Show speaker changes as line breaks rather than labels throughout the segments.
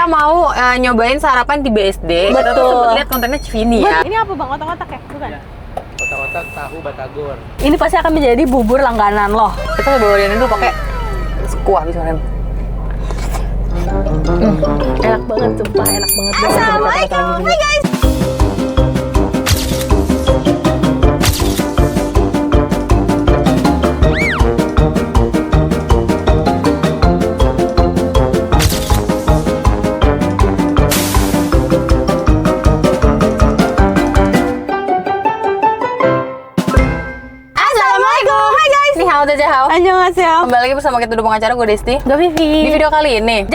kita mau nyobain sarapan di BSD. Kita tuh sempet lihat kontennya Civini ya.
Ini apa bang? Otak-otak ya? Bukan?
Ya. Otak-otak tahu batagor.
Ini pasti akan menjadi bubur langganan loh.
Kita bawain dulu pakai kuah bisa rem.
Enak banget, sumpah enak banget.
Assalamualaikum, hai guys.
Annyeonghaseyo.
Kembali lagi bersama kita dua pengacara, gue Desti.
Gue Vivi.
Di video kali ini,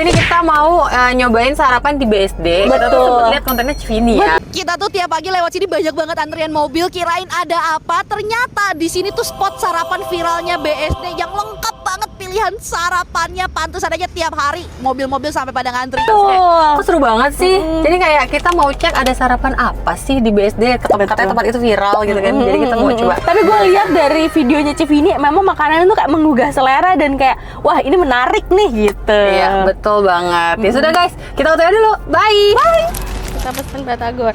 kita mau nyobain sarapan di BSD. Kita tuh sempet lihat kontennya Civini ya.
Kita tuh tiap pagi lewat sini banyak banget antrian mobil, kirain ada apa. Ternyata di sini tuh spot sarapan viralnya BSD yang lengkap banget pilihan sarapannya. Pantesan aja tiap hari mobil-mobil sampai pada ngantri.
Kok seru banget sih. Jadi kayak kita mau cek ada sarapan apa sih di BSD. Katanya tempat itu viral gitu kan. Jadi kita mau coba.
Tapi gue lihat dari videonya Civini, memang makanan itu kayak menggugah selera dan kayak wah ini menarik nih gitu.
Iya betul banget. Ya sudah guys, kita OTW dulu. Bye. Bye.
Kita pesen batagor.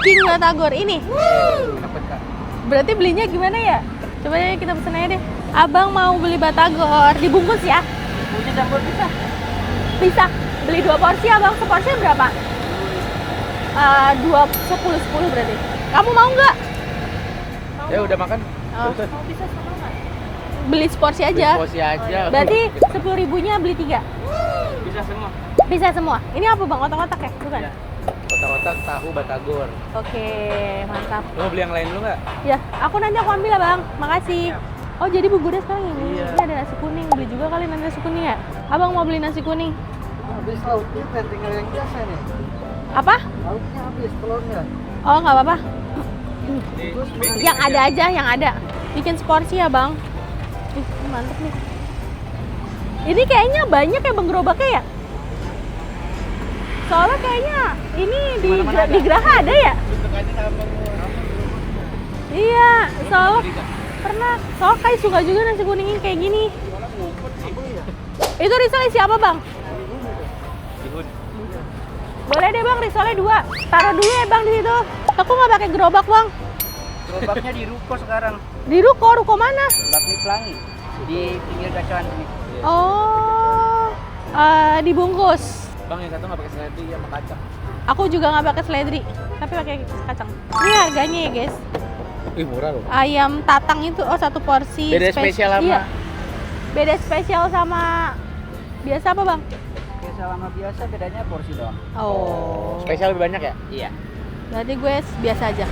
King batagor ini. Berarti belinya gimana ya? Coba deh kita pesen aja deh. Abang mau beli batagor, dibungkus ya?
Punya campur bisa.
Bisa. Beli 2 porsi abang, seporsinya berapa? 10 berarti. Kamu mau nggak?
Ya udah makan.
Oh, bisa sama nggak? Beli seporsi aja.
Porsi aja.
Berarti 10.000-nya beli 3.
Bisa semua.
Bisa semua. Ini apa bang? Otak-otak ya? Bukan?
Ya. Otak-otak tahu batagor.
Oke, mantap.
Lo mau beli yang lain dulu nggak?
Ya, aku nanti aku ambil lah bang. Makasih. Oh jadi buburnya sekarang ini.
Iya.
Ini ada nasi kuning. Beli juga kali nanti nasi kuning ya? Abang mau beli nasi kuning?
Habis lauknya tinggal yang biasa nih.
Apa?
Lauknya habis, telurnya.
Oh nggak apa-apa. Yang ada aja, yang ada. Bikin seporsi ya bang. Mantep nih. Ini kayaknya banyak ya bang gerobaknya ya? Soalnya kayaknya ini di Geraha ada ya? Iya, soalnya pernah. Soalnya kayak suka juga nasi kuningin kayak gini. Itu risolnya siapa bang? Boleh deh bang, risolnya 2. Taruh dulu ya bang di situ. Aku nggak pakai gerobak bang.
Gerobaknya di ruko sekarang.
Di ruko mana?
Bakmi Pelangi. Di pinggir gacuan sini.
Oh, dibungkus.
Bang yang satu nggak pakai seledri sama kacang.
Aku juga nggak pakai seledri, tapi pakai kacang. Ini harganya ya guys.
Ih murah loh.
Ayam tatang itu 1 porsi.
Beda spesial sama.
Iya. Beda spesial sama biasa apa bang?
Biasa sama biasa, bedanya porsi doang.
Oh.
Spesial lebih banyak ya?
Iya.
Berarti gue biasa aja.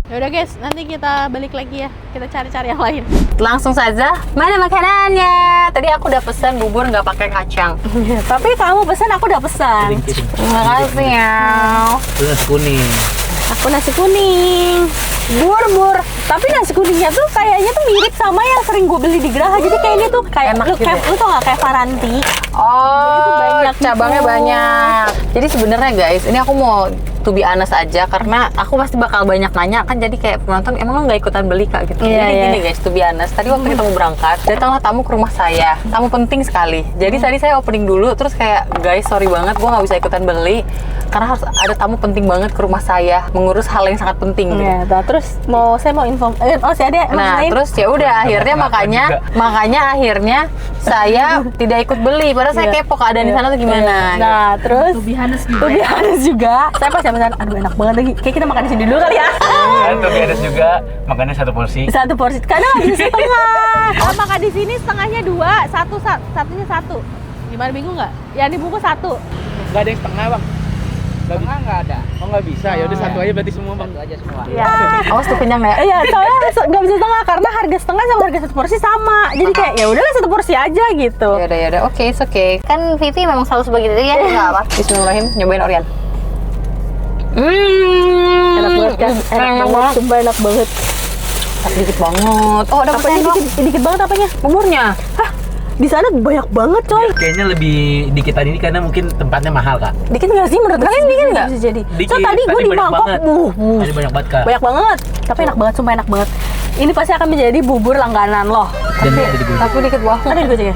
Yaudah guys, nanti kita balik lagi ya. Kita cari-cari yang lain.
Langsung saja, mana makanannya? Tadi aku udah pesan bubur nggak pakai kacang.
Tapi kamu pesan, aku udah pesan.
Terima kasih ya.
Itu nasi kuning.
Aku nasi kuning. Bur. Tapi nasi kuningnya tuh kayaknya tuh mirip sama yang sering gue beli di Geraha. Jadi kayaknya tuh kayak
Enak gitu
kayak
ya?
lu tau gak kayak Faranti.
Oh,
banyak
cabangnya
gitu.
banyak. Jadi sebenarnya guys, ini aku mau to be honest aja karena aku pasti bakal banyak nanya kan, jadi kayak penonton emang lo nggak ikutan beli kak gitu.
Iya,
Jadi
iya.
gini guys, to be honest, tadi waktu kita mau berangkat datanglah tamu ke rumah saya, tamu penting sekali. Jadi tadi saya opening dulu terus kayak guys sorry banget gue nggak bisa ikutan beli karena harus ada tamu penting banget ke rumah saya mengurus hal yang sangat penting gitu.
Iya, nah, terus saya mau info si Ade
Nah terus ya udah akhirnya makanya akhirnya saya tidak ikut beli padahal saya
Iya.
kepo keadaan di sana tuh gimana.
Nah, terus
Lebih Hanes
juga. Saya pas pesan, aduh enak banget lagi. Kayak kita makan di sini dulu kali ya.
Tuh beres juga. Makannya 1 porsi.
1 porsi. Karena nggak bisa setengah. Kalau makan di sini setengahnya 2, satunya 1. Gimana, bingung nggak? Yang dibungkus 1.
Nggak ada yang setengah bang.
Tengah nggak ada.
Oh nggak bisa. Ya udah 1 aja berarti semua bang.
Satu aja semua.
Iya.
Awas tuh kenyang ya.
Iya, soalnya nggak bisa setengah karena harga setengah sama harga 1 porsi sama. Jadi kayak ya udahlah 1 porsi aja gitu.
Yaudah, oke, it's okay. Kan Vivi memang selalu sebegitu ya, nggak apa. Bismillahirrahmanirrahim, nyobain Orian.
Enak banget kan? Enak banget, sumpah enak banget.
Dikit banget. Oh, ada
Apanya dikit banget apanya?
buburnya.
Hah? Di sana banyak banget coy.
Kayaknya lebih dikitan ini karena mungkin tempatnya mahal, Kak.
Dikit nggak sih menurut kalian? Dikit nggak?
Bisa jadi.
Dikit,
So tadi gue di
banyak
Bangkok,
banget. Tadi banyak banget, Kak.
banyak banget. Tapi enak banget, sumpah enak banget. Ini pasti akan menjadi bubur langganan loh.
Dan ada di Gojek.
Tapi dikit banget.
Ada di Gojek ya?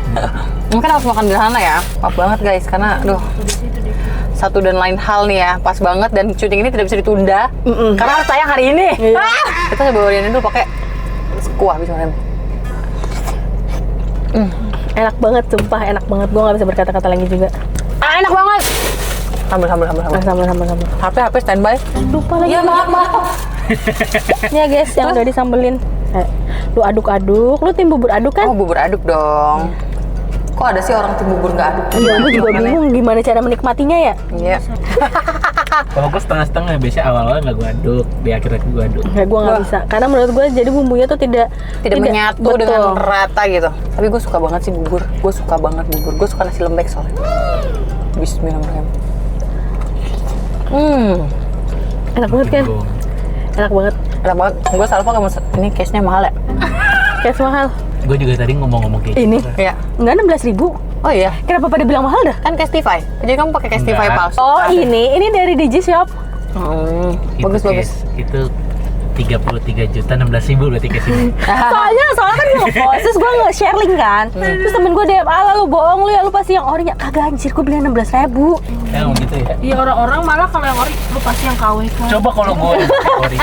Mungkin harus makan di sana ya. Pas banget guys, karena aduh. Satu dan lain hal nih ya, pas banget dan syuting ini tidak bisa ditunda. Karena harus tayang hari ini.
Iya.
Kita coba bawain dulu pakai kuah bisa kan.
Enak banget, sumpah enak banget. Gue nggak bisa berkata-kata lagi juga.
Enak banget. Sambal.
Sambal.
HP standby.
Lupa lagi.
Iya, maaf.
Ini ya guys, yang udah disambelin. Lu aduk-aduk, lu tim bubur aduk kan?
Oh, bubur aduk dong. Kok ada sih orang tim bubur nggak aduk?
Iya, gue juga bingung gimana cara menikmatinya ya.
Iya.
Kalau gue setengah-setengah, biasanya awal-awal nggak gue aduk, di akhirnya gue aduk.
Nah, gue nggak
Wah.
bisa, karena menurut gue jadi bumbunya tuh tidak
Menyatu
betul.
dengan rata gitu. Tapi gue suka banget sih bubur. Gue suka banget bubur. Gue suka nasi lembek soalnya. Bismillahirrahmanirrahim.
Enak banget kan? Enak banget.
Enak banget. Gue selalu pakai ini case-nya mahal ya?
Kayak mahal.
Gue juga tadi ngomong-ngomong kayak
Ini
gitu.
Iya.
enggak 16.000.
Oh iya.
Kenapa pada bilang mahal dah?
Kan Castify. Jadi kamu pakai Castify
Enggak.
palsu.
Oh,
Ada.
ini dari Digishop.
Itu
Bagus.
case, itu 33 juta 16.000 berarti case ini.
Soalnya kan gue nge-post, terus gue nge-share link kan. Terus temen gue DM, "Ala lu bohong lu ya, lu pasti yang ori." Ya kagak anjir, gue beli 16.000.
Emang gitu ya.
Iya, orang-orang malah kalau yang ori lu pasti yang KW kan.
Coba kalau gue sorry.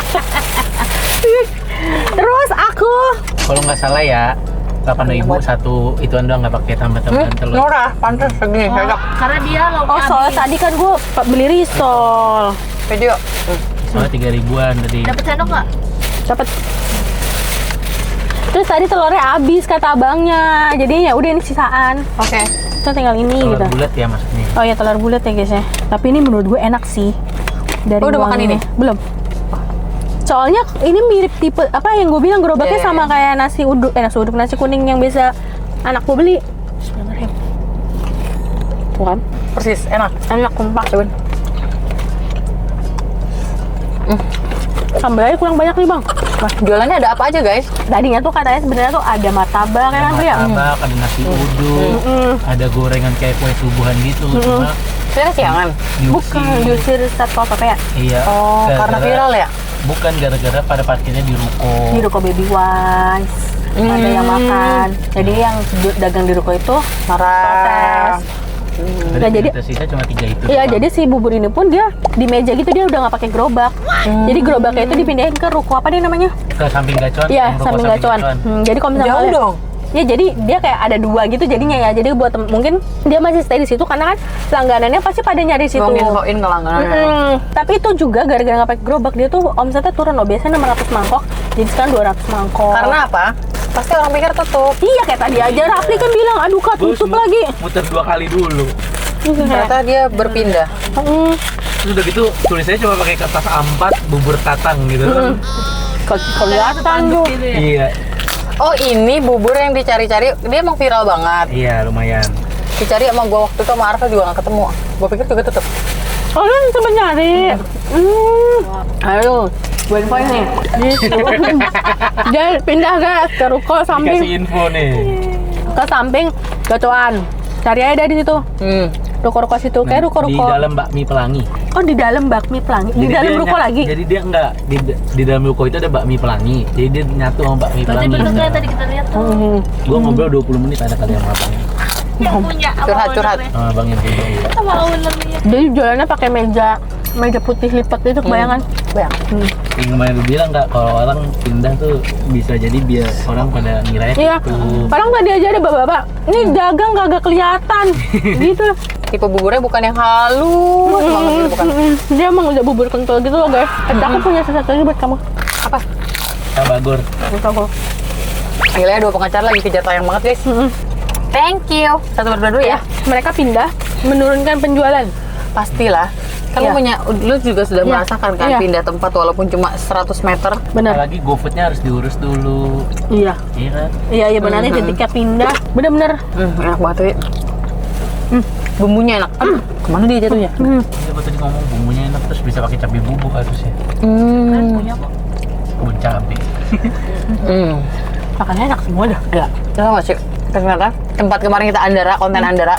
Terus aku
Kalau nggak salah ya 8.000 satu ituan doang, nggak pakai tambah-tambahan telur.
Murah, pantas segini. Cocok.
karena dia oh soalnya tadi kan gue beli risol.
Video.
Soalnya 3.000-an tadi.
Sendok nggak? Dapat. Terus tadi telurnya habis kata abangnya, jadinya ya udah ini sisaan.
Oke.
Kita tinggal ini
Telur
gitu.
bulat ya maksudnya.
Oh ya telur bulat ya guys ya. Tapi ini menurut gue enak sih. Dari
Lo udah makan
wanginya.
ini?
Belum. Soalnya ini mirip tipe apa yang gue bilang gerobaknya
Iya,
sama kayak nasi uduk, nasi kuning yang biasa anak gue beli. Bismillahirrahmanirrahim. Tuh kan?
Persis, enak.
Enak kompak.
Cobain.
Sambal aja kurang banyak nih bang.
Nah, jualannya ada apa aja guys?
Tadinya tuh katanya sebenarnya tuh ada martabak kan Andrea.
Martabak, ada nasi uduk, ada gorengan kayak kue subuhan gitu. Cuma
Saya siangan.
Bukan diusir Satpol PP ya?
iya.
Oh,
gara-gara-
karena viral ya?
Bukan gara-gara pada parkirnya di ruko.
Di ruko Baby Wise ada yang makan. Jadi yang dagang di ruko itu
Marah.
protes.
Dari
Nah, jadi-
tersisa cuma 3 itu.
Iya,
doang.
jadi si bubur ini pun dia di meja gitu dia udah nggak pakai gerobak. Jadi gerobaknya itu dipindahin ke ruko apa dia namanya?
ke samping gacuan.
Iya,
ruko
samping gacuan. Jadi kalau misalnya
Jauh
kalian-
dong.
Ya jadi dia kayak ada dua gitu jadinya ya. Jadi buat mungkin dia masih stay di situ karena kan langganannya pasti pada nyari di situ.
Infoin ke langganan.
Tapi itu juga gara-gara nggak pakai gerobak dia tuh omsetnya turun loh. Biasanya 600 mangkok, jadi sekarang 200 mangkok.
Karena apa? Pasti orang pikir tutup.
Iya kayak tadi aja Rafli kan bilang, aduh kak
Gua
tutup
semua
lagi.
muter 2 kali dulu.
Ternyata dia berpindah.
Terus udah gitu tulisannya cuma pakai kertas A4 bubur tatang gitu.
Kelihatan tuh.
Iya.
Oh, ini bubur yang dicari-cari. Dia emang viral banget.
Iya, lumayan.
Dicari sama gua waktu itu sama Arfa juga nggak ketemu. Gua pikir juga tutup.
Oh lu sempet nyari. Ayo, gue infoin nih. Dia pindah guys ke ruko
Dikasih
samping,
info nih.
ke samping gacuan. Cari aja dari situ. Ruko-ruko situ, kayak
Di
ruko-ruko.
dalam bakmi pelangi.
Oh di dalam bakmi pelangi. Di
Jadi
dalam
dia
ruko lagi.
Jadi dia enggak di dalam ruko itu ada bakmi pelangi. Jadi dia nyatu sama bakmi pelangi.
kita lihat tuh.
Gua ngobrol 20 menit ada kali sama abang.
Curhat-curhat.
Sama abang yang punya.
Jadi jualannya pakai meja putih lipat itu kebayangan.
Bayang.
Yang kemarin gue bilang nggak kalau orang pindah tuh bisa jadi biar orang pada ngirain
Iya.
itu.
Orang tadi aja ada bapak-bapak. Ini dagang kagak kelihatan. Gitu.
Tipe buburnya bukan yang halus banget gitu, bukan.
Dia emang udah bubur kental gitu loh guys. Aku punya sesuatu lagi buat kamu.
Apa?
Bagor.
Buat aku.
Gila ya, 2 pengacara lagi kejar tayang banget guys. Thank you. Satu berdua dulu ya.
Mereka pindah menurunkan penjualan.
Pastilah. Kan
Iya.
lu juga sudah
Iya.
merasakan kan
Iya.
pindah tempat walaupun cuma 100 meter.
Benar.
Apalagi GoFood-nya harus diurus dulu.
Iya.
Iya kan?
Iya benar nih ketika pindah. Bener-bener.
Enak banget tuh. Bumbunya enak. Aduh, kemana dia jatuhnya?
Iya, gua tadi ngomong bumbunya enak terus bisa pakai cabai bubuk harusnya. Kebun cabai.
Makannya enak semua dah.
Ya, tahu nggak sih? Ternyata tempat kemarin kita Andara, konten Andara.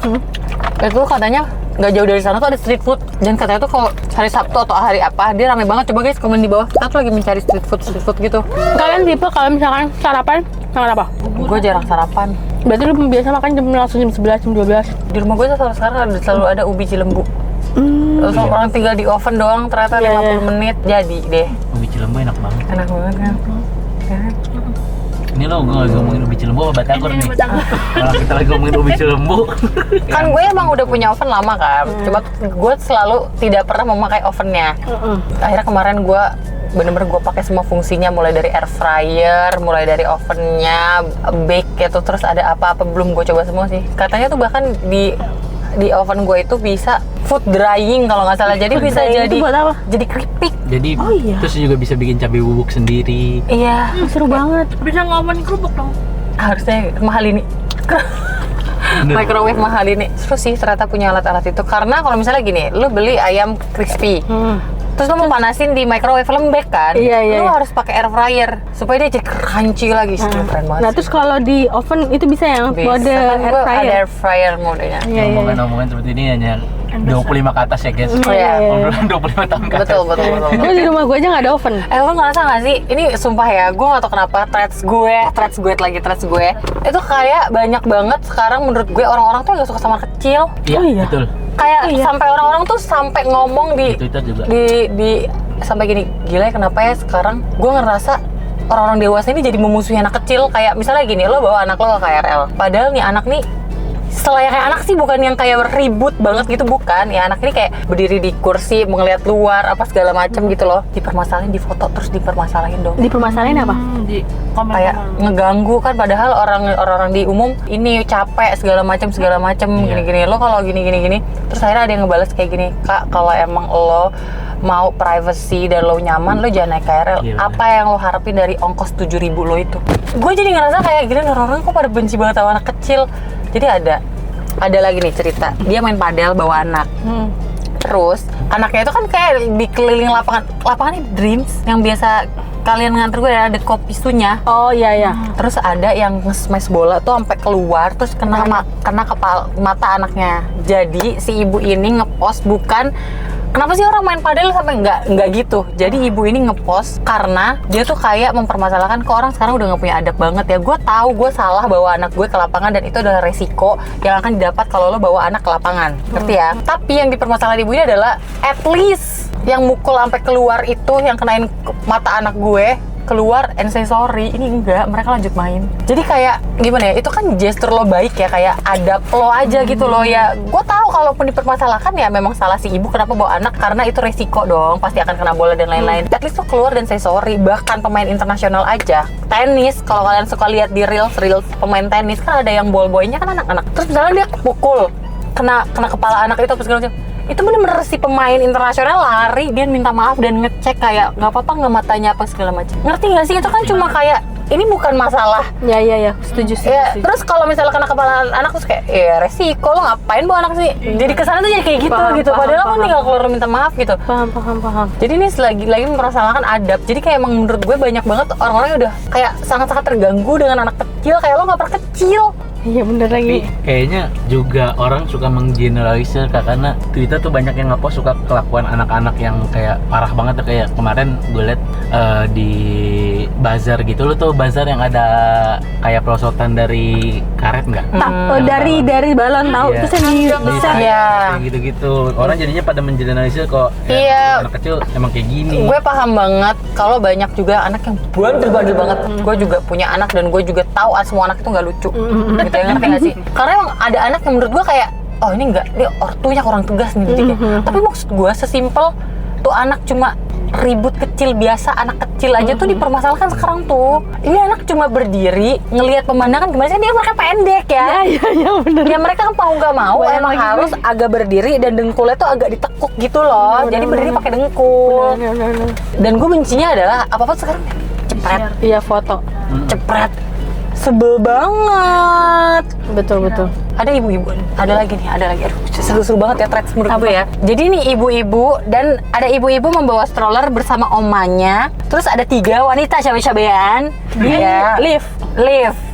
Itu katanya nggak jauh dari sana tuh ada street food, dan katanya tuh kalau hari Sabtu atau hari apa dia rame banget. Coba guys komen di bawah, kita tuh lagi mencari street food gitu.
Kalian tipe kalau misalkan sarapan makan apa?
Gue jarang sarapan.
Berarti lu biasa makan langsung jam 11, jam 12?
Di rumah gue tuh selalu ada ubi cilembu. Terus orang tinggal di oven doang ternyata 50 menit jadi deh.
Ubi cilembu enak banget.
Enak banget kan?
Ini lo gue lagi ngomongin ubi cilembu apa batagor nih? Kalau kita lagi ngomongin ubi cilembu.
Kan gue emang udah punya oven lama kan, cuma gue selalu tidak pernah memakai ovennya. Akhirnya kemarin gue bener-bener gue pakai semua fungsinya, mulai dari air fryer, mulai dari ovennya, bake itu, terus ada apa-apa belum gue coba semua sih. Katanya tuh bahkan di oven gue itu bisa food drying kalau nggak salah, jadi bisa jadi
buat apa?
jadi keripik.
Jadi terus juga bisa bikin cabai bubuk sendiri.
Iya,
Seru banget. Bisa ngomongin kerupuk dong.
harusnya mahal ini. Microwave mahal ini. Terus sih ternyata punya alat-alat itu, karena kalau misalnya gini, lu beli ayam crispy, terus lu mau panasin di microwave lembek kan,
Iya.
lu harus pakai air fryer supaya dia jadi crunchy lagi. Keren banget.
Nah, terus kalau di oven itu bisa yang
Bisa.
mode
Kan
air
gua
fryer?
ada air fryer modenya.
Iya.
Ngomongin seperti ini hanya 25 ke atas ya guys.
Oh, iya.
Obrolan 25 tahun ke atas.
Betul.
Gue di rumah gue aja nggak ada oven.
Lo ngerasa gak sih, ini sumpah ya, gue gak tau kenapa threads gue itu kayak banyak banget sekarang menurut gue orang-orang tuh gak suka sama anak kecil.
Iya,
Oh, iya.
betul.
Kayak sampai orang-orang tuh sampai ngomong di
Twitter juga.
di sampai gini, gila ya kenapa ya sekarang gue ngerasa orang-orang dewasa ini jadi memusuhi anak kecil. Kayak misalnya gini, lo bawa anak lo ke KRL, padahal nih anak nih selayaknya anak sih, bukan yang kayak ribut banget gitu, bukan ya. Anak ini kayak berdiri di kursi melihat luar apa segala macam gitu loh, dipermasalahin, difoto terus dipermasalahin dong.
Dipermasalahin apa? Di
Kayak ngeganggu kan, padahal orang-orang di umum ini capek segala macam gini-gini. Lo kalau gini terus akhirnya ada yang ngebales kayak gini, Kak, kalau emang lo mau privacy dan lo nyaman, lo jangan naik KRL.
Gila.
Apa yang lo harapin dari ongkos 7.000 lo itu? Gue jadi ngerasa kayak gini, orang-orang kok pada benci banget sama anak kecil. Jadi ada lagi nih cerita, dia main padel bawa anak. Terus anaknya itu kan kayak di keliling lapangannya Dreams yang biasa kalian nganter gue ya, ada kopi sunya.
Oh iya.
Terus ada yang nge-smash bola tuh sampai keluar, terus kena kepala mata anaknya. Jadi si ibu ini ngepost, bukan kenapa sih orang main padel sampai nggak gitu. Jadi ibu ini ngepost karena dia tuh kayak mempermasalahkan ke orang sekarang udah nggak punya adab banget ya. Gue tahu gue salah bawa anak gue ke lapangan, dan itu adalah resiko yang akan didapat kalau lo bawa anak ke lapangan, ngerti ya? Tapi yang dipermasalahkan ibu ini adalah at least yang mukul sampai keluar itu, yang kenain mata anak gue keluar and say sorry. Ini enggak, mereka lanjut main. Jadi kayak gimana ya, itu kan gestur lo baik ya, kayak adab lo aja gitu loh ya. Gue tahu kalaupun dipermasalahkan ya memang salah si ibu kenapa bawa anak, karena itu resiko dong, pasti akan kena bola dan lain-lain. At least lo keluar dan say sorry. Bahkan pemain internasional aja, tenis, kalau kalian suka lihat di reels pemain tenis kan ada yang ball-boynya kan anak-anak. Terus misalnya dia pukul kena kepala anak itu apa segala macam, itu bener-bener si pemain internasional lari, dia minta maaf dan ngecek kayak nggak apa-apa nggak matanya apa segala macam. Ngerti nggak sih? Itu kan cuma kayak ini bukan masalah.
Ya. Setuju.
Ya, terus kalau misalnya kena kepala anak terus kayak resiko, lo ngapain bawa anak sih? Jadi kesana tuh jadi kayak gitu gitu. Padahal lo tinggal keluar minta maaf gitu.
Paham.
Jadi ini lagi mempermasalahkan adab. Jadi kayak emang menurut gue banyak banget orang-orang yang udah kayak sangat-sangat terganggu dengan anak kecil. Kayak lo nggak pernah kecil.
Iya bener lagi.
Tapi kayaknya juga orang suka menggeneralisir karena Twitter tuh banyak yang ngepost suka kelakuan anak-anak yang kayak parah banget tuh. Kayak kemarin gue liat di bazar gitu, lo tuh bazar yang ada kayak perosotan dari karet nggak?
Dari balon tahu,
Iya.
terus yang bisa.
Iya.
Kayak gitu-gitu. Orang jadinya pada mengeneralisir kok
Iya.
anak kecil emang kayak gini.
Gue paham banget kalau banyak juga anak yang bandel banget. Gue juga punya anak dan gue juga tahu semua anak itu nggak lucu. Gitu ya, ngerti nggak sih? Karena emang ada anak yang menurut gue kayak, oh ini ortunya kurang tegas nih didiknya. Tapi maksud gue sesimpel tuh anak cuma ribut kecil biasa, anak kecil aja tuh dipermasalahkan sekarang tuh. Ini anak cuma berdiri ngelihat pemandangan gimana sih, dia mereka pendek ya.
Iya bener.
Ya mereka kan mau nggak mau emang harus agak berdiri dan dengkulnya tuh agak ditekuk gitu loh. Jadi berdiri pakai dengkul.
Bener.
Dan gue bencinya adalah apa sekarang cepret,
Iya foto.
cepret, sebel banget.
Betul.
Ada ibu-ibu, ada lagi. Aduh, seru-seru banget ya threads menurut gue ya. Jadi nih ibu-ibu, dan ada ibu-ibu membawa stroller bersama omanya. Terus ada 3 wanita cabe-cabean. Dia
Lift.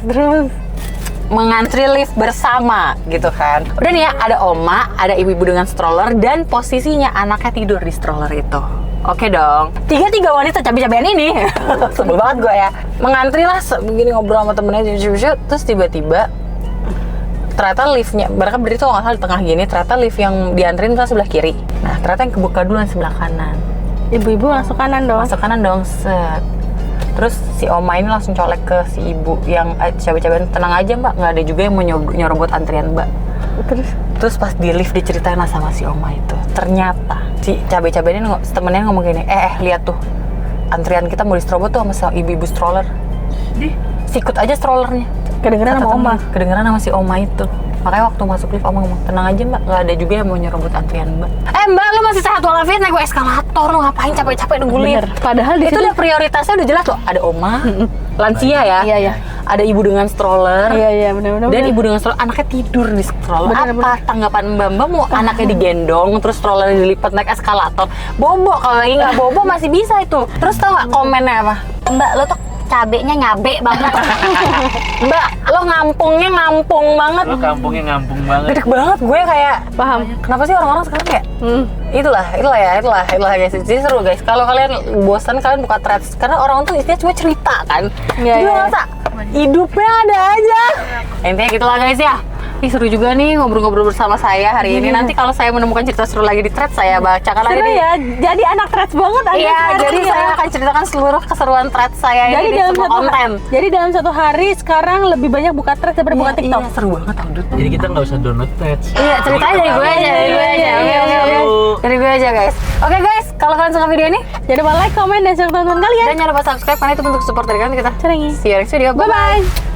Terus mengantri lift bersama gitu kan. Udah nih ya, ada oma, ada ibu-ibu dengan stroller dan posisinya anaknya tidur di stroller itu. Oke dong. Tiga wanita cabai-cabean ini, sebel banget gue ya. Mengantri lah, begini ngobrol sama temennya, terus tiba-tiba ternyata liftnya, mereka berdiri tuh nggak salah di tengah gini, ternyata lift yang diantrin kan sebelah kiri. Nah ternyata yang kebuka duluan sebelah kanan.
Ibu-ibu masuk kanan dong.
Masuk kanan dong, set. Terus si oma ini langsung colek ke si ibu yang cabai-cabean, tenang aja mbak, nggak ada juga yang mau nyerobot antrian mbak. Terus pas di lift diceritain lah sama si oma itu, ternyata si cabai-cabean ini temennya ngomong gini, lihat tuh, antrian kita mau diserobot tuh sama ibu-ibu stroller. Sikut aja strollernya.
Kedengeran sama oma.
Kedengeran sama si oma itu. Makanya waktu masuk lift oma ngomong, tenang aja mbak, nggak ada juga yang mau nyerobot antrian mbak. Mbak, lu masih sehat walafiat naik eskalator, lu ngapain capek-capek nunggu lift?
Padahal di
itu udah prioritasnya udah jelas loh, ada oma, lansia ya,
Iya.
ada ibu dengan stroller,
Iya, benar-benar.
dan ibu dengan stroller, anaknya tidur di stroller.
Bener.
Apa tanggapan mbak mau anaknya digendong, terus stroller dilipat naik eskalator? Bobo, kalau lagi nggak bobo masih bisa itu. Terus tau nggak komennya apa? Mbak, lo tuh cabenya nyabe banget. Mbak, lo ngampungnya ngampung banget.
Lo kampungnya ngampung banget.
Gede banget gue kayak,
Paham.
kenapa sih orang-orang sekarang kayak itulah guys. Jadi seru guys. Kalau kalian bosan, kalian buka threads, karena orang tuh isinya cuma cerita kan.
Iya,
Jadi
iya.
ngerasa hidupnya ada aja. Intinya gitulah guys ya. Ih, seru juga nih ngobrol-ngobrol bersama saya hari ini. Nanti kalau saya menemukan cerita seru lagi di threads, saya bacakan lagi
Seru
di.
ya, jadi anak threads banget Anda
Iya,
sekarang
jadi
ya.
saya akan ceritakan seluruh keseruan threads saya
Jadi
ini di
dalam
semua
satu
konten.
Jadi dalam satu hari sekarang lebih banyak buka threads daripada buka TikTok.
Iya, seru banget tau, Dut.
Jadi kita nggak usah download threads.
Iya, ceritanya dari gue aja, Dari gue aja guys. Oke guys, kalau kalian suka video ini,
Jangan lupa like, comment, dan share tonton kalian.
dan jangan lupa subscribe karena itu bentuk support dari kalian kita.
Cerengi.
See you next video. Bye bye.